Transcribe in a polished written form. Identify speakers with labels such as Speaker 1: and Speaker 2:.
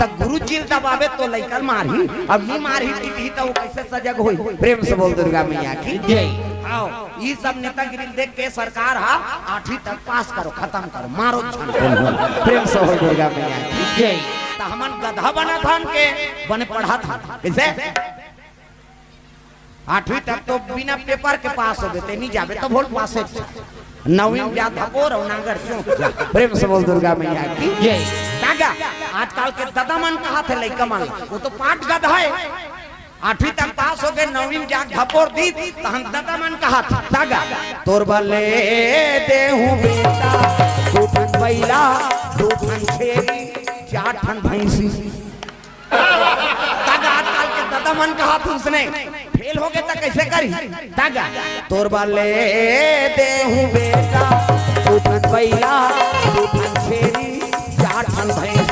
Speaker 1: तक गुरु जी दबावे तो लइकन मारही, अब नहीं मारही टीटी तो कैसे सजग होई। प्रेम से बोल दुर्गा मैया की जय। आओ ये सब नेतागिरी देख के सरकार हा 8वीं तक पास करो, खत्म करो, मारो छान। प्रेम से बोल दुर्गा मैया की जय। तो हमन गधा बना था के बने पढ़ा था कैसे 8वीं तक तो बिना पेपर के पास हो गए, नहीं जावे तो वोट पास है। 9वीं में जा धपोर और नागर क्यों। प्रेम से बोल दुर्गा मैया की जय। तागा आजकल के दादा मन कहा थे लइका मन वो तो पाठ गधा है। 8वीं तक पास हो गए, 9वीं में जा धपोर दी तो हम दादा मन कहा था तागा तोर बले देहूं बेटा दूठन बैला दूठन छेरी 4 ठन भैंसी। तागा आजकल के दादा मन कहा था उसने फेल हो गए तो कैसे करी। तागा तोर बले देहूं बेटा दूठन बैला दूठन छेरी 4 ठन भैंसी।